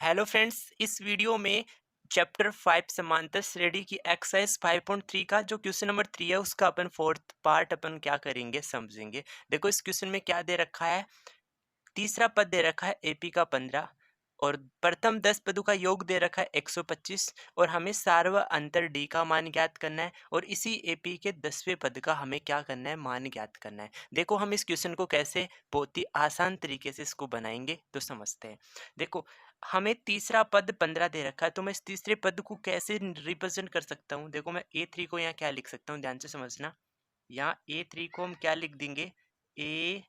Hello friends, इस video में chapter 5 समांतर श्रेणी की एक्सरसाइज 5.3 का जो क्वेश्चन नंबर 3 है उसका अपन फोर्थ पार्ट अपन क्या करेंगे समझेंगे। देखो इस क्वेश्चन में क्या दे रखा है। तीसरा पद दे रखा है एपी का 15 और प्रथम 10 पदों का योग दे रखा है 125 और हमें सार्व अंतर डी का मान ज्ञात करना है और इसी एपी के 10वें पद का हमें क्या करना है, मान ज्ञात करना है। देखो हम इस क्वेश्चन को कैसे बहुत ही आसान तरीके से इसको बनाएंगे तो समझते हैं। देखो हमें तीसरा पद 15 दे रखा है तो मैं इस तीसरे पद को कैसे रिप्रेजेंट कर सकता हूँ। देखो मैं ए3 को यहाँ क्या लिख सकता हूँ, ध्यान से समझना। यहाँ ए3 को हम क्या लिख देंगे, ए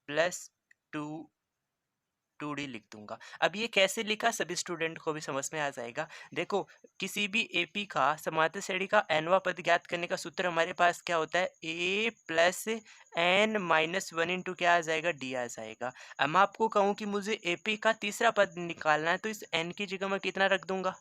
प्लस टू 2D लिख दूंगा। अब ये कैसे लिखा सभी स्टूडेंट को भी समझ में आ जाएगा। देखो किसी भी एपी का समांतर श्रेणी का nवां पद ज्ञात करने का सूत्र हमारे पास क्या होता है, a plus n minus one into क्या आ जाएगा, डी आ जाएगा। अब मैं आपको कहूँ कि मुझे एपी का तीसरा पद निकालना है तो इस एन की जगह मैं कितना रख दूंगा,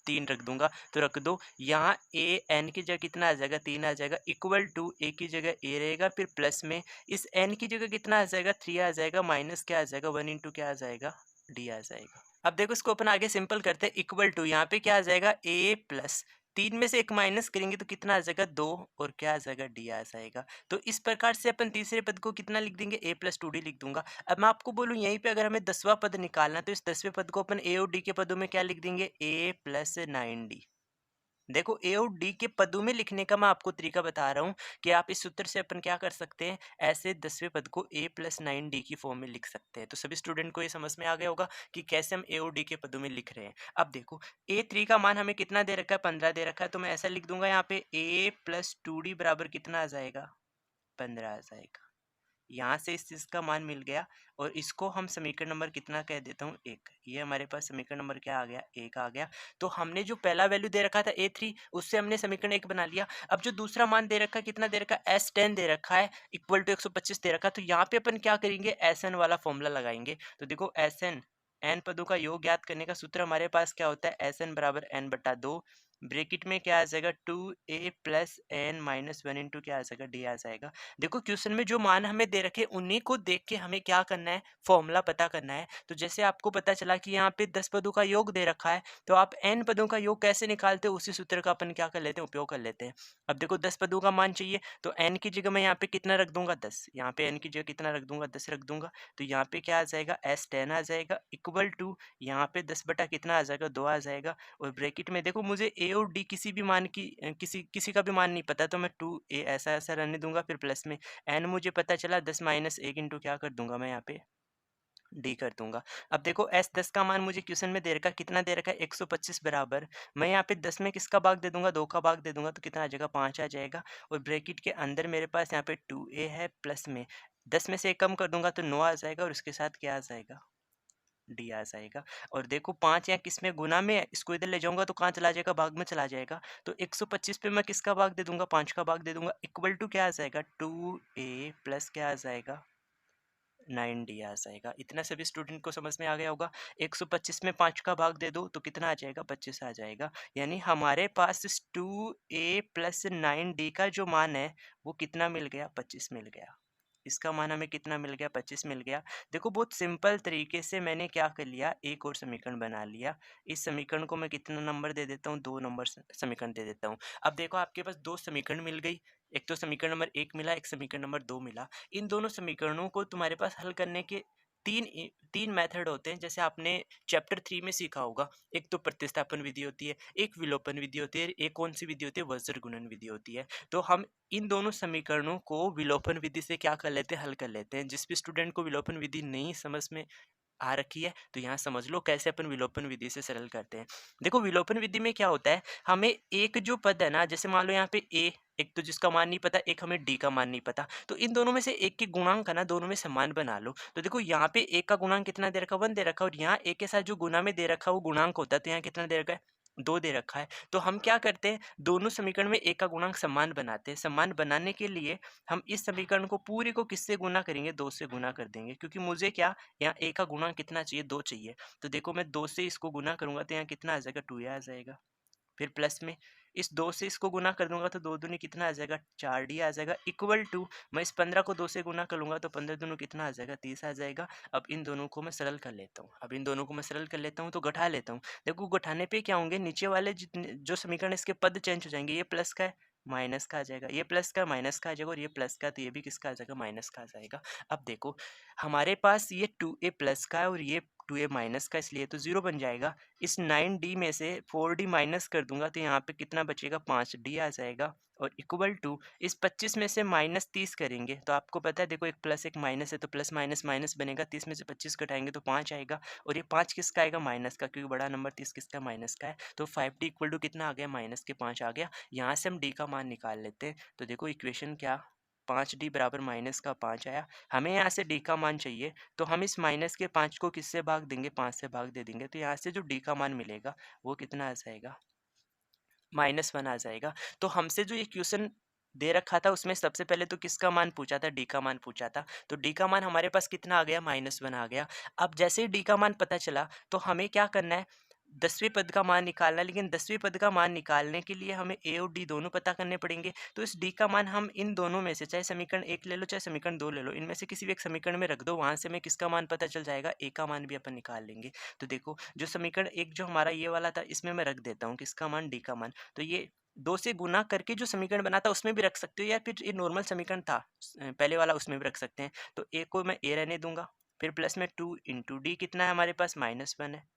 3 रख दूंगा। तो रख दो यहाँ ए एन की जगह कितना आ जाएगा, 3 आ जाएगा, इक्वल टू ए की जगह ए रहेगा, फिर प्लस में इस एन की जगह कितना आ जाएगा, 3 आ जाएगा, माइनस क्या आ जाएगा, 1 इंटू क्या आ जाएगा, डी आ जाएगा। अब देखो इसको अपन आगे सिंपल करते हैं। इक्वल टू यहाँ पे क्या आ जाएगा, ए प्लस 3 में से एक माइनस करेंगे तो कितना आ जाएगा, 2 और क्या आ जाएगा, डी आ जाएगा। तो इस प्रकार से अपन तीसरे पद को कितना लिख देंगे, ए प्लस 2D लिख दूंगा। अब मैं आपको बोलूँ यहीं पे अगर हमें 10वां पद निकालना है तो इस 10वें पद को अपन ए और डी के पदों में क्या लिख देंगे, ए प्लस 9D। देखो ए और डी के पदों में लिखने का मैं आपको तरीका बता रहा हूँ कि आप इस सूत्र से अपन क्या कर सकते हैं, ऐसे 10वें पद को ए प्लस 9D की फॉर्म में लिख सकते हैं। तो सभी स्टूडेंट को ये समझ में आ गया होगा कि कैसे हम ए और डी के पदों में लिख रहे हैं। अब देखो ए3 का मान हमें कितना दे रखा है, 15 दे रखा है, तो मैं ऐसा लिख दूंगा यहाँ पे ए प्लस 2D बराबर कितना आ जाएगा, 15 आ जाएगा। यहाँ से इस चीज़ का मान मिल गया और इसको हम समीकरण नंबर कितना कह देता हूँ, 1। ये हमारे पास समीकरण नंबर क्या आ गया, 1 आ गया। तो हमने जो पहला वैल्यू दे रखा था ए3 उससे हमने समीकरण 1 बना लिया। अब जो दूसरा मान दे रखा है, कितना दे रखा है, S10 दे रखा है, इक्वल टू 125 दे रखा है। तो यहाँ पे अपन क्या करेंगे, SN वाला फॉर्मूला लगाएंगे। तो देखो SN n पदों का योग ज्ञात करने का सूत्र हमारे पास क्या होता है, SN बराबर n/2 ब्रैकेट में क्या आ जाएगा, 2a plus n minus 1 into क्या आ जाएगा, डी आ जाएगा। देखो क्वेश्चन में जो मान हमें दे रखे उन्हीं को देख के हमें क्या करना है, फॉर्मूला पता करना है। तो जैसे आपको पता चला कि यहाँ पे 10 पदों का योग दे रखा है तो आप n पदों का योग कैसे निकालते हो, उसी सूत्र का अपन क्या कर लेते हैं, उपयोग कर लेते हैं। अब देखो 10 पदों का मान चाहिए तो n की जगह मैं यहाँ पे कितना रख दूंगा, 10। यहाँ पे n की जगह कितना रख दूंगा, 10 रख दूंगा। तो यहाँ पे क्या आ जाएगा, S10 आ जाएगा, इक्वल टू यहाँ पे 10 बटा कितना आ जाएगा, 2 आ जाएगा। और ब्रैकेट में देखो मुझे ए और डी किसी भी मान की किसी किसी का भी मान नहीं पता तो मैं 2a ऐसा ऐसा रहने दूंगा, फिर प्लस में एन मुझे पता चला 10 माइनस 1 इंटू क्या कर दूंगा मैं यहाँ पे, डी कर दूंगा। अब देखो S10 का मान मुझे क्वेश्चन में दे रखा है, कितना दे रखा है, 125 बराबर मैं यहाँ पे 10 में किसका भाग दे दूंगा, 2 का भाग दे दूंगा, तो कितना आ जाएगा, 5 आ जाएगा। और ब्रैकेट के अंदर मेरे पास यहाँ पे 2a है, प्लस में 10 में से 1 कम कर दूंगा तो 9 आ जाएगा और उसके साथ क्या आ जाएगा, डी आ जाएगा। और देखो 5 यहाँ किस में गुना में है, इसको इधर ले जाऊंगा तो कहाँ चला जाएगा, भाग में चला जाएगा। तो 125 पे मैं किसका भाग दे दूंगा, 5 का भाग दे दूंगा, इक्वल टू क्या आ जाएगा, 2a प्लस क्या आ जाएगा, 9D आ जाएगा। इतना सभी स्टूडेंट को समझ में आ गया होगा। 125 में 5 का भाग दे दो तो कितना आ जाएगा, 25 आ जाएगा। यानी हमारे पास इस 2a प्लस 9D का जो मान है वो कितना मिल गया, 25 मिल गया। इसका मान हमें कितना मिल गया, 25 मिल गया। देखो बहुत सिंपल तरीके से मैंने क्या कर लिया, एक और समीकरण बना लिया। इस समीकरण को मैं कितना नंबर दे देता हूँ, 2 नंबर समीकरण दे देता हूँ। अब देखो आपके पास 2 समीकरण मिल गई, एक तो समीकरण नंबर 1 मिला, एक समीकरण नंबर 2 मिला। इन दोनों समीकरणों को तुम्हारे पास हल करने के तीन मेथड होते हैं, जैसे आपने चैप्टर 3 में सीखा होगा। एक तो प्रतिस्थापन विधि होती है, एक विलोपन विधि होती है, एक कौन सी विधि होती है, वज्र गुणन विधि होती है। तो हम इन दोनों समीकरणों को विलोपन विधि से क्या कर लेते हैं, हल कर लेते हैं। जिस भी स्टूडेंट को विलोपन विधि नहीं समझ में आ रखी है तो यहाँ समझ लो कैसे अपन विलोपन विधि से सरल करते हैं। देखो विलोपन विधि में क्या होता है, हमें एक जो पद है ना, जैसे मान लो यहाँ पे ए, एक तो जिसका मान नहीं पता, एक हमें डी का मान नहीं पता, तो इन दोनों में से एक के गुणांक है ना, दोनों में समान बना लो। तो देखो यहाँ पे एक का गुणांक कितना दे रखा है, 1 दे रखा है, और यहाँ एक के साथ जो गुना में दे रखा है वो गुणांक होता है, तो यहाँ कितना दे रखा है, 2 दे रखा है। तो हम क्या करते हैं, दोनों समीकरण में एक का गुणांक समान बनाते हैं। समान बनाने के लिए हम इस समीकरण को पूरी को किससे गुना करेंगे, 2 से गुना कर देंगे, क्योंकि मुझे क्या, यहाँ ए का गुणा कितना चाहिए, 2 चाहिए। तो देखो मैं 2 से इसको गुना करूंगा तो यहाँ कितना आ जाएगा, 2a आ जाएगा। फिर प्लस में इस 2 से इसको गुना कर दूंगा तो 2 दूनी कितना आ जाएगा 4D आ जाएगा, इक्वल टू मैं इस 15 को 2 से गुना कर लूँगा तो 15 दूनी कितना आ जाएगा 30 आ जाएगा। अब इन दोनों को मैं सरल कर लेता हूँ, तो घटा लेता हूँ। देखो घटाने पे क्या होंगे, नीचे वाले जितने जो समीकरण इसके पद चेंज हो जाएंगे, ये प्लस का है माइनस का आ जाएगा, ये प्लस का माइनस का आ जाएगा, और ये प्लस का तो ये भी किसका आ जाएगा माइनस का आ जाएगा। अब देखो हमारे पास ये 2a प्लस का है और ये 2a माइनस का, इसलिए तो 0 बन जाएगा। इस 9d में से 4d माइनस कर दूंगा तो यहाँ पे कितना बचेगा 5d आ जाएगा, और इक्वल टू इस 25 में से माइनस 30 करेंगे तो आपको पता है देखो एक प्लस एक माइनस है तो प्लस माइनस माइनस बनेगा, 30 में से 25 घटाएंगे तो 5 आएगा, और ये 5 किसका आएगा माइनस का, क्योंकि बड़ा नंबर 30 किसका माइनस का है। तो 5d इक्वल टू कितना आ गया माइनस के 5 आ गया। यहाँ से हम d का मान निकाल लेते हैं, तो देखो इक्वेशन क्या 5d बराबर माइनस का 5 आया। हमें यहाँ से d का मान चाहिए तो हम इस माइनस के 5 को किससे भाग देंगे 5 से भाग दे देंगे, तो यहाँ से जो d का मान मिलेगा वो कितना आ जाएगा -1 आ जाएगा। तो हमसे जो ये क्वेश्चन दे रखा था उसमें सबसे पहले तो किसका मान पूछा था, डी का मान पूछा था, तो डी का मान हमारे पास कितना आ गया -1 आ गया। अब जैसे ही डी का मान पता चला तो हमें क्या करना है 10वें पद का मान निकालना है, लेकिन 10वें पद का मान निकालने के लिए हमें ए और डी दोनों पता करने पड़ेंगे। तो इस डी का मान हम इन दोनों में से चाहे समीकरण 1 ले लो चाहे समीकरण 2 ले लो, इनमें से किसी भी एक समीकरण में रख दो, वहां से हमें किसका मान पता चल जाएगा ए का मान भी अपन निकाल लेंगे। तो देखो जो समीकरण 1 जो हमारा ये वाला था इसमें मैं रख देता हूँ किसका मान डी का मान, तो ये 2 से गुना करके जो समीकरण बना था उसमें भी रख सकते हो, या फिर ये नॉर्मल समीकरण था पहले वाला उसमें भी रख सकते हैं। तो ए को मैं ए रहने दूंगा, फिर प्लस में 2 इंटू डी कितना है हमारे पास -1 है,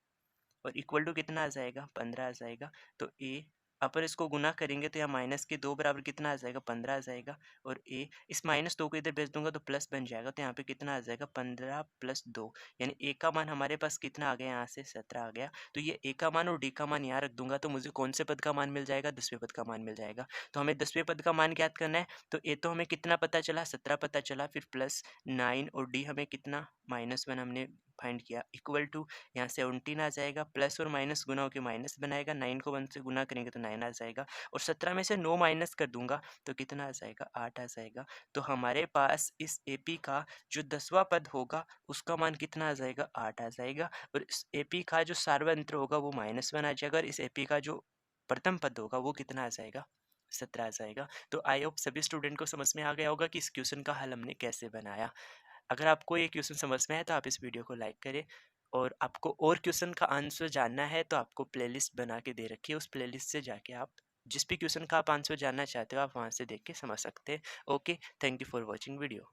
और इक्वल टू कितना आ जाएगा 15 आ जाएगा। तो ए अपन इसको गुना करेंगे तो यहाँ माइनस के 2 बराबर कितना आ जाएगा 15 आ जाएगा, और ए इस -2 को इधर भेज दूंगा तो प्लस बन जाएगा, तो यहाँ पे कितना आ जाएगा 15 + 2, यानी ए का मान हमारे पास कितना आ गया यहाँ से 17 आ गया। तो ये ए का मान और डी का मान यहाँ रख दूंगा तो मुझे कौन से पद का मान मिल जाएगा 10वें पद का मान मिल जाएगा। तो हमें 10वें पद का मान ज्ञात करना है, तो ए तो हमें कितना पता चला 17 पता चला, फिर प्लस 9 और डी हमें कितना -1 हमने फाइंड किया, इक्वल टू यहाँ 17 आ जाएगा, प्लस और माइनस गुना होकर माइनस बनाएगा, 9 को 1 से गुना करेंगे तो 9 आ जाएगा, और 17 में से 9 माइनस कर दूंगा तो कितना आ जाएगा 8 आ जाएगा। तो हमारे पास इस एपी का जो 10वां पद होगा उसका मान कितना आ जाएगा 8 आ जाएगा, और इस एपी का जो सार्वयंत्र होगा वो -1 आ जाएगा, और इस एपी का जो प्रथम पद होगा वो कितना आ जाएगा 17 आ जाएगा। तो आई होप सभी स्टूडेंट को समझ में आ गया होगा कि इस क्वेश्चन का हल हमने कैसे बनाया। अगर आपको ये क्वेश्चन समझ में आया तो आप इस वीडियो को लाइक करें, और आपको और क्वेश्चन का आंसर जानना है तो आपको प्लेलिस्ट बना के दे रखी है, उस प्लेलिस्ट से जाके आप जिस भी क्वेश्चन का आप आंसर जानना चाहते हो आप वहाँ से देख के समझ सकते हैं। Okay, thank you for watching video.